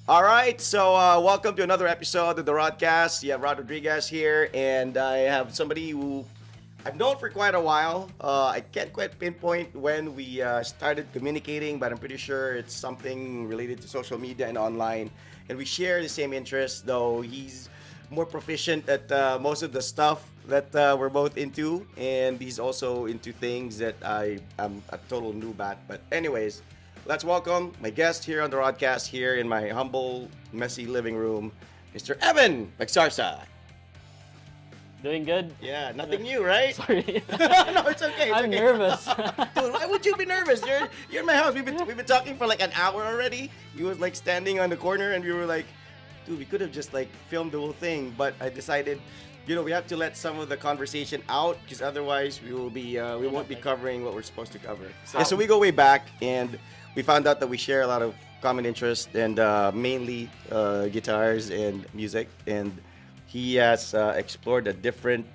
All right, so welcome to another episode of the Rodcast. You have Rod Rodriguez here, and I have somebody who I've known for quite a while. I can't quite pinpoint when we started communicating, but I'm pretty sure it's something related to social media and online. And we share the same interests, though he's more proficient at most of the stuff that we're both into, and he's also into things that I am a total noob at. But, anyways, let's welcome my guest here on the broadcast here in my humble, messy living room, Mr. Evan McSarsa. Doing good? Yeah, nothing new, right? Sorry. No, it's okay. It's I'm okay. nervous. Dude, why would you be nervous? You're in my house. We've been talking for like an hour already. You was like standing on the corner, and we were like, dude, we could have just like filmed the whole thing, but I decided, we have to let some of the conversation out because otherwise we won't be covering what we're supposed to cover. So we go way back, and we found out that we share a lot of common interest, and mainly guitars and music, and he has explored a different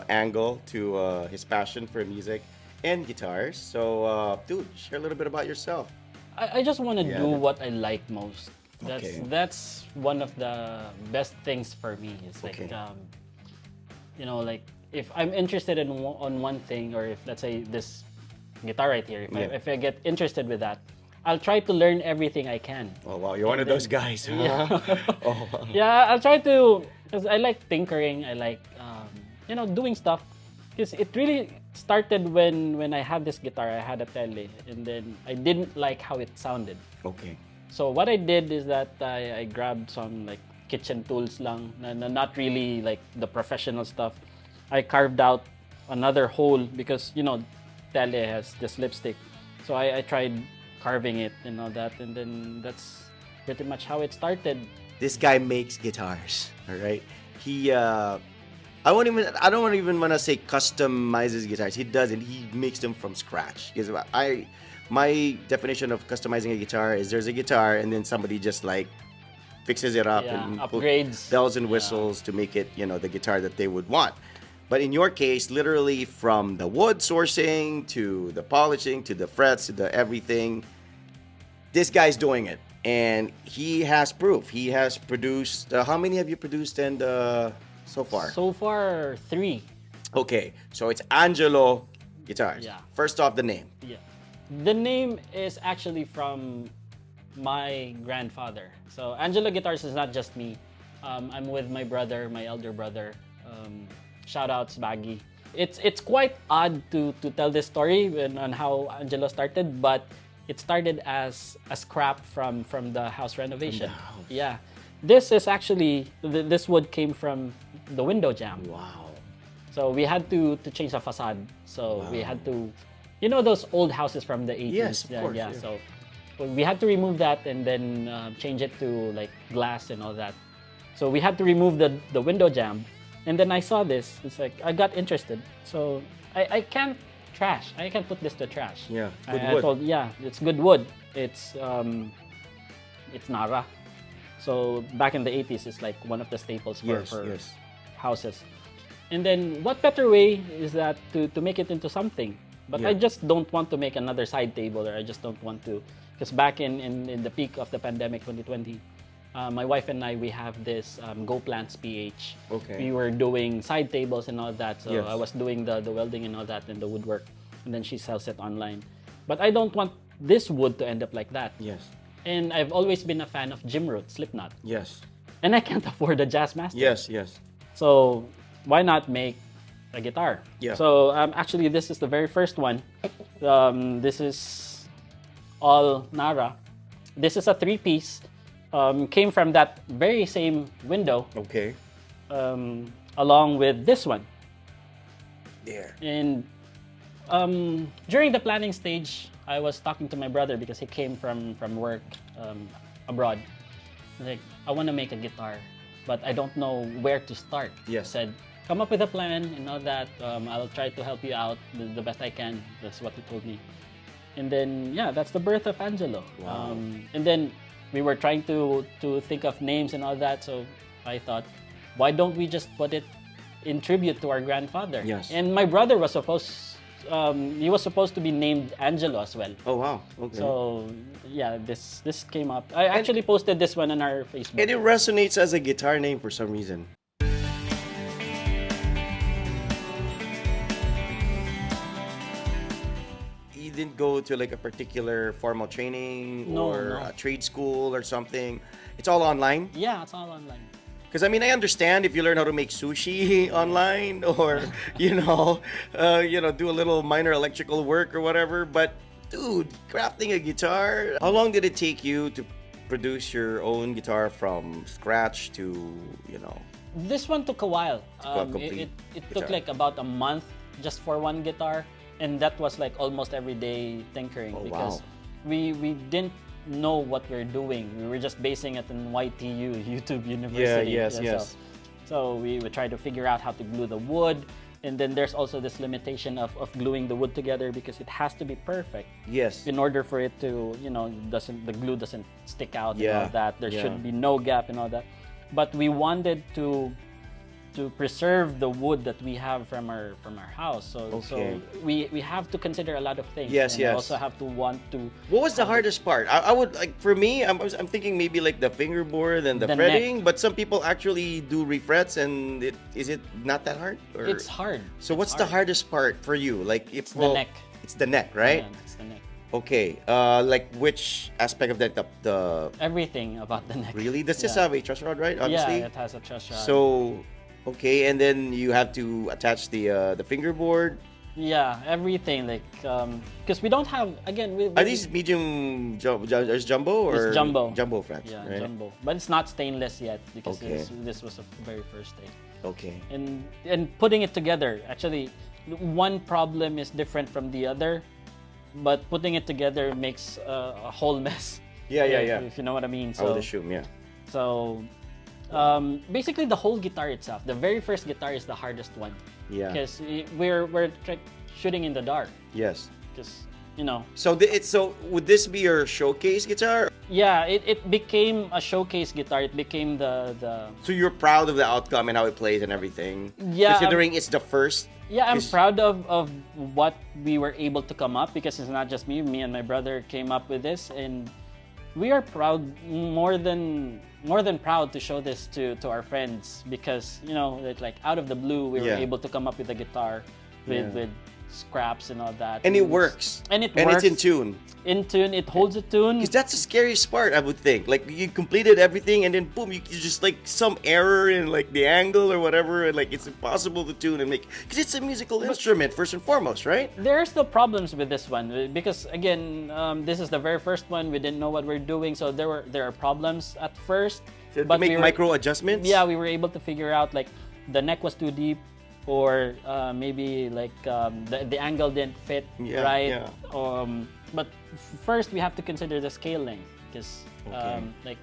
angle to his passion for music and guitars. So, dude, share a little bit about yourself. I just want to Yeah, do that- what I like most. Okay. That's one of the best things for me. It's like Okay. like if I'm interested on one thing, or if let's say this guitar right here, Yeah. if I get interested with that, I'll try to learn everything I can. Oh wow, you're one of those guys. Huh? Yeah. Oh, Yeah, I'll try to, because I like tinkering. I like doing stuff. Because it really started when I had this guitar. I had a tele, and then I didn't like how it sounded. okay. So what I did is that I grabbed some like kitchen tools lang, not really like the professional stuff. I carved out another hole because tele has this lipstick. So I tried carving it and all that, and then that's pretty much how it started. This guy makes guitars. All right. He I don't even want to say customizes guitars. He doesn't. He makes them from scratch. Because my definition of customizing a guitar is there's a guitar and then somebody just like fixes it up Yeah, and put upgrades. bells and Yeah. whistles to make it, the guitar that they would want. But in your case, literally from the wood sourcing to the polishing to the frets to the everything, this guy's doing it, and he has proof. He has produced. How many have you produced and so far? So far, 3. Okay, so it's Angelo Guitars. Yeah. First off, the name. Yeah. The name is actually from my grandfather. So Angelo Guitars is not just me. I'm with my brother, my elder brother. Shout outs Baggy. It's quite odd to tell this story on how Angelo started, but it started as a scrap from the house renovation. house. Yeah. This is actually this wood came from the window jamb. Wow. So we had to change the facade. So we Wow. had to, those old houses from the 80s. Yes, of yeah, course, yeah. yeah. So we had to remove that and then change it to like glass and all that. So we had to remove the window jamb. And then I saw this. It's like I got interested. So I can't trash. I can't put this to trash. Yeah, I, good I wood. told, yeah, it's good wood. It's Nara. So back in the 80s, it's like one of the staples for Yes. houses. And then what better way is that to make it into something? But Yeah. I just don't want to make another side table, or I just don't want to, because back in the peak of the pandemic 2020, my wife and I, we have this Go Plants PH. Okay. We were doing side tables and all that. So Yes. I was doing the welding and all that and the woodwork, and then she sells it online. But I don't want this wood to end up like that. Yes. And I've always been a fan of Jim Root, Slipknot. Yes. And I can't afford a Jazzmaster. Yes. Yes. So why not make a guitar? Yeah. So actually, this is the very first one. This is all Nara. This is a 3-piece. Came from that very same window, Okay. along with this one. There. And during the planning stage, I was talking to my brother because he came from work abroad. Like, I want to make a guitar, but I don't know where to start. Yes. I said, come up with a plan and all that. I'll try to help you out the best I can. That's what he told me. And then, yeah, that's the birth of Angelo. Wow. And then we were trying to think of names and all that. So I thought, why don't we just put it in tribute to our grandfather? Yes. And my brother was he was supposed to be named Angelo as well. Oh wow. Okay. So yeah, this came up. I actually posted this one on our Facebook. and it resonates as a guitar name for some reason. You didn't go to like a particular formal training No, or no. a trade school or something. It's all online. Yeah, it's all online. Because I mean, I understand if you learn how to make sushi online or do a little minor electrical work or whatever. But dude, crafting a guitar. How long did it take you to produce your own guitar from scratch to This one took a while. a complete It took guitar. like about a month just for one guitar, and that was like almost every day tinkering Oh, because wow. we didn't know what we're doing. We were just basing it on YTU, YouTube University. yes, Yeah, yes. So we would try to figure out how to glue the wood, and then there's also this limitation of gluing the wood together because it has to be perfect Yes. in order for it to the glue doesn't stick out and Yeah, all that. There yeah. should be no gap and all that. But we wanted to preserve the wood that we have from our house. So Okay. we have to consider a lot of things. Yes, and yes. We also have to want to. What was the hardest part? I would like for me. I'm thinking maybe like the fingerboard and the The fretting. neck. But some people actually do refrets, and is it not that hard? Or, It's hard. So It's what's the hard? hardest part for you? Like if The neck. It's the neck, right? Yeah, it's the neck. Okay. Like which aspect of that? The Everything about the neck. really? Does this Yeah. have a truss rod, right? Obviously. Yeah, it has a truss rod. So, okay, and then you have to attach the fingerboard. yeah, everything like because we don't have again. Are these medium? There's jumbo or It's jumbo. Jumbo frets, Yeah, right? jumbo, but it's not stainless yet because Okay. this was the very first day. Okay. And putting it together, actually, one problem is different from the other, but putting it together makes a whole mess. Yeah, yeah, yeah. If you know what I mean. I would assume, yeah. So basically, the whole guitar itself, the very first guitar is the hardest one. Yeah. Because shooting in the dark. Yes. Because So would this be your showcase guitar? yeah, it became a showcase guitar. It became the So you're proud of the outcome and how it plays and everything. Yeah, Considering it's the first. Yeah, I'm Is- proud of what we were able to come up because it's not just me. Me and my brother came up with this, and we are proud more than proud to show this to our friends because that, like out of the blue we Yeah. were able to come up with a guitar with Yeah. scraps and all that. And it works. And it And works. it's in tune. In tune. It holds a tune. Because that's the scariest part, I would think. Like you completed everything and then boom, you just like some error in like the angle or whatever, and like it's impossible to tune and make. Because it's a musical instrument first and foremost, right? There are still problems with this one because again, this is the very first one. We didn't know what we're doing, so there are problems at first. To make micro adjustments. Yeah, we were able to figure out like the neck was too deep, or maybe like the angle didn't fit Yeah, right. yeah. But first we have to consider the scale length because Okay.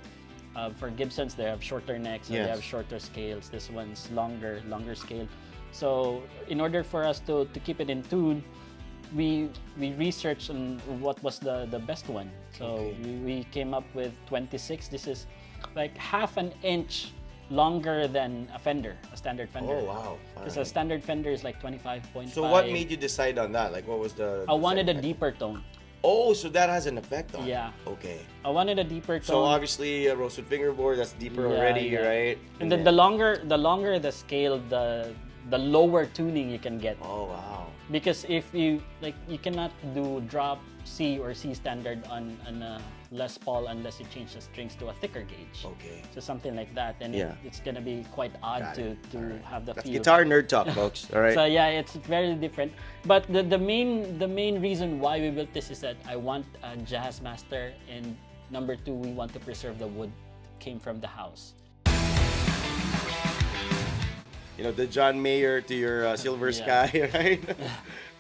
for Gibsons they have shorter necks, so they Yes. have shorter scales. This one's longer scale. So in order for us to keep it in tune, we researched on what was the best one. So Okay. we came up with 26. This is like half an inch longer than a Fender, a standard Fender. Oh wow. Because a standard Fender is like 25.5. So what made you decide on that? Like what was the? I wanted a deciding deeper tone. factor? Oh, so that has an effect on it. Yeah. Okay. I wanted a deeper tone. So obviously a roasted fingerboard that's deeper Yeah, already, yeah. right? And then the longer the scale, the lower tuning you can get. Oh wow. Because if you you cannot do drop C or C standard on a Les Paul unless you change the strings to a thicker gauge. Okay. So something like that, and Yeah. it's gonna be quite odd Got to it. Alright. have the That's feel. guitar nerd talk, folks. All right. So yeah, it's very different. But the main reason why we built this is that I want a Jazzmaster, and number two, we want to preserve the wood that came from the house. The John Mayer to your Silver Yeah. Sky, right?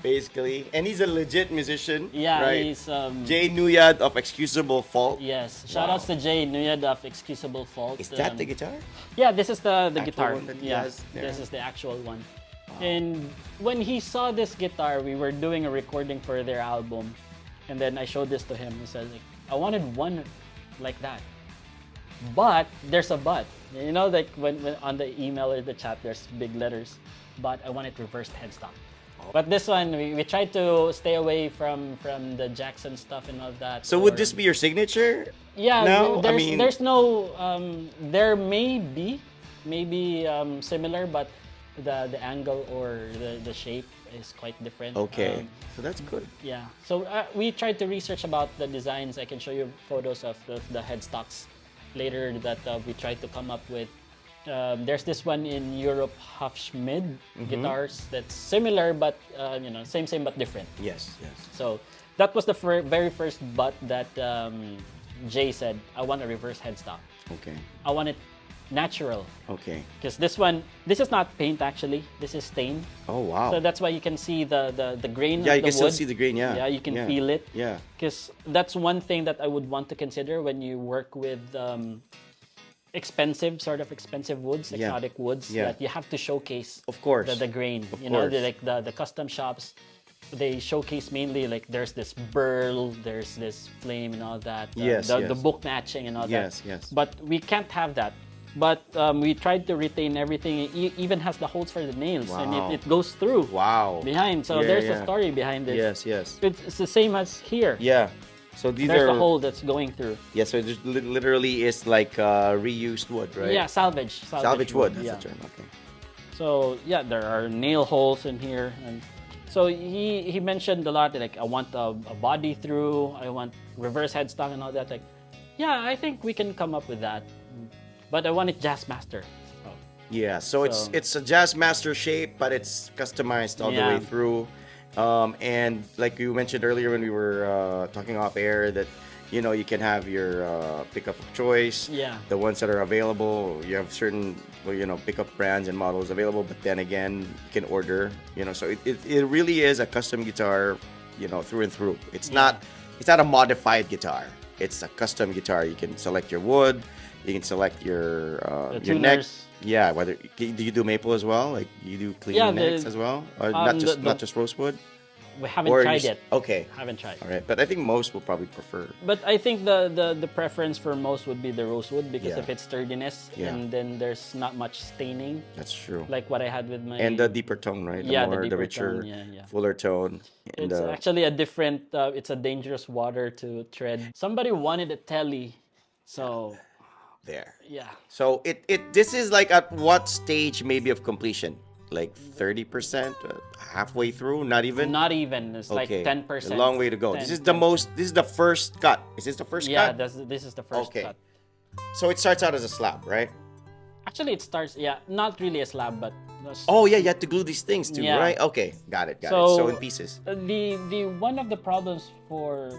Basically, and he's a legit musician. Yeah, right? he's Jay Nuyad of Excusable Fault. yes. Shoutouts to Jay Nuyad of Excusable Fault. Is that the guitar? Yeah, this is the Actual guitar. one that he Yeah, has there? this is the actual one. And when he saw this guitar, we were doing a recording for their album, and then I showed this to him. He said, like, I wanted one like that, but there's a but. Like when on the email or the chat, there's big letters, but I want it reversed headstock. But this one, we tried to stay away from the Jackson stuff and all that. So would this be your signature? Yeah, No, I there's mean- there's no there may be maybe similar, but the angle or the shape is quite different. Okay, so that's good. Yeah. So we tried to research about the designs. I can show you photos of the headstocks later that we tried to come up with. There's this one in Europe, Hufschmid guitars that's similar, but same but different. Yes, yes. So that was the very first butt that Jay said, I want a reverse headstock. Okay, I want it natural. okay. Because this is not paint actually. This is stain. Oh wow. So that's why you can see the grain Yeah, of you the can still wood. see the grain. Yeah. Yeah, you can feel it. Yeah. Because that's one thing that I would want to consider when you work with expensive woods, Yeah. exotic woods, Yeah. that you have to showcase Of course. the grain. Of You know, course. like the custom shops, they showcase mainly like there's this burl, there's this flame and all that. Yes, the yes. book matching and all Yes, that. yes. But we can't have that. But we tried to retain everything. It even has the holes for the nails, Wow. and it goes through Wow. behind. So Yeah, there's yeah. a story behind it. Yes, yes. It's the same as here. Yeah. So these There's are a hole that's going through. Yeah, so it just literally is like reused wood, right? Yeah, salvage. Salvage wood. That's Yeah. the term. Okay. So yeah, there are nail holes in here, and so he mentioned a lot like I want a body through, I want reverse headstock and all that. Like, yeah, I think we can come up with that, but I want it Jazzmaster. Oh. Yeah. So it's a Jazzmaster shape, but it's customized all the Yeah. way through. And like you mentioned earlier when we were talking off air that you can have your pickup of choice. Yeah. The ones that are available, you have certain pickup brands and models available, but then again you can order. So it really is a custom guitar, through and through. It's not a modified guitar. It's a custom guitar. You can select your wood. You can select your neck. tuners. Yeah, whether do you do maple as well? Like you do clean Yeah, necks as well, or not just rosewood? We haven't Or tried you yet. Okay, Haven't tried. all right. But I think most will probably prefer. But I think the preference for most would be the rosewood because Yeah. of its sturdiness, Yeah. and then there's not much staining That's true. like what I had with my. And the deeper tone, right? Yeah, the the deeper richer, tone, yeah. fuller tone. And, It's actually a different. It's a dangerous water to tread. Somebody wanted a telly, so there. yeah. So this is like at what stage maybe of completion? Like 30%, halfway through, not even. Not even. It's like Okay. 10%. A long way to go. This 10, is the 10. most. This is the first cut. Is this the first Yeah, cut? this is the first Okay. cut. So it starts out as a slab, right? Actually, it starts. Yeah, not really a slab, but. Oh yeah, you have to glue these things too, Yeah. right? Okay, got it. So- So in pieces. The one of the problems for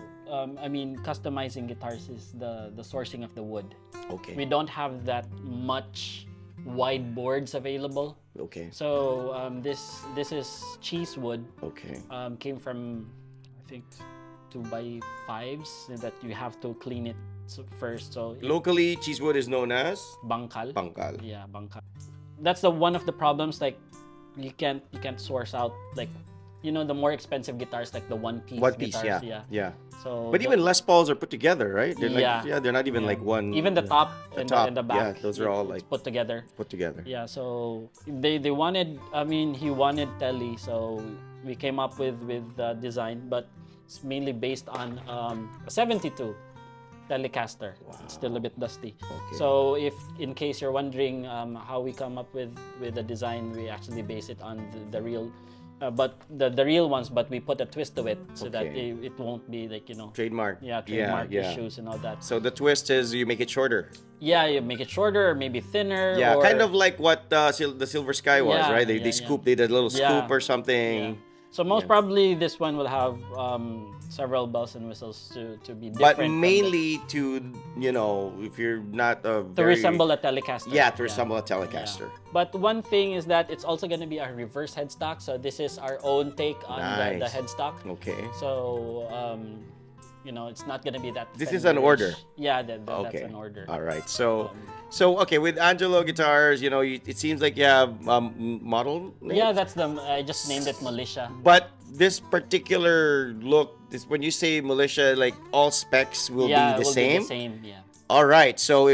customizing guitars is the sourcing of the wood. Okay. We don't have that much wide boards available. Okay. So this is cheese wood. Okay. Came from I think 2x5s that you have to clean it first. So Locally, cheesewood is known as bangkal. bangkal. Yeah, bangkal. That's the one of the problems. Like you can't source out like the more expensive guitars like the one piece. One piece, guitars, yeah. So But even Les Pauls are put together, right? They're Yeah. like, they're not even like one. even the top The and top, the back. yeah, those are all it's like put together. put together. Yeah, so they wanted. He wanted telly, so we came up with the design, but it's mainly based on a 72 Telecaster. It's still a bit dusty. Okay. So if in case you're wondering how we come up with the design, we actually base it on the real. But the real ones, but we put a twist to it so that Okay. it won't be like Trademark. trademark yeah. issues and all that. So the twist is you make it shorter. Yeah, you make it shorter or maybe thinner. Yeah, or, kind of like what the Silver Sky was, Yeah, right? They yeah, scoop, they did a little Yeah. scoop or something. Yeah. So most probably this one will have several bells and whistles to be different. But from mainly to, if you're not a to very... resemble a Telecaster. Yeah, to resemble a Telecaster. But one thing is that it's also going to be a reverse headstock. So this is our own take on the Nice. headstock. Okay. So it's not going to be that. This is an Fender-ish. order. Yeah, that's Okay. an order. All right. So okay, with Angelo guitars, it seems like you have model names. Yeah, that's I just named it Militia. But this particular look, when you say militia, like all specs will Yeah, be it the will same. be the same. Yeah. All right. So,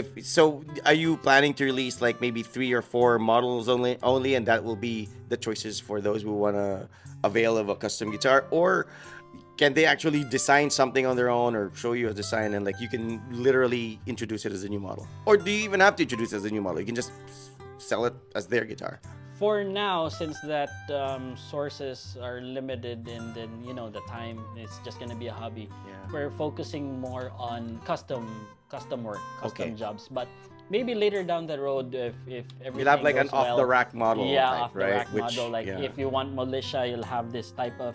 are you planning to release like maybe 3 or 4 models only, and that will be the choices for those who wanna avail of a custom guitar, or can they actually design something on their own or show you a design and like you can literally introduce it as a new model, or do you even have to introduce it as a new model? You can just sell it as their guitar. For now, since that sources are limited and then the time, it's just gonna be a hobby. Yeah. We're focusing more on custom work, Okay. custom jobs. But maybe later down the road, if You'll have everything like an goes off the well, rack model yeah, type, off the right? rack model. Like Yeah. if you want militia, you'll have this type of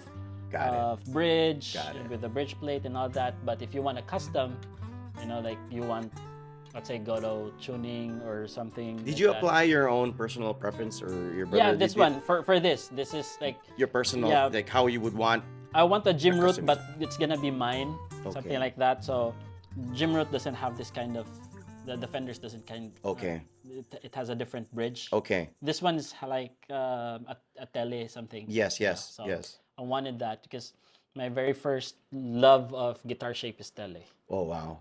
Got bridge Got it. with the bridge plate and all that. But if you want a custom, like you want, let's say, Goto tuning or something. Did like you that. apply your own personal preference, or your brother? Yeah, did this it? one for this is like Your personal, Yeah. like how you would want. I want a gym route, custom but it's gonna be mine, Okay. something like that. So gym route doesn't have this kind of the fenders doesn't Okay. it has a different bridge. Okay. This one's like a tele something. Yes. Yeah, Yes. so Yes. I wanted that because my very first love of guitar shape is tele. Oh wow.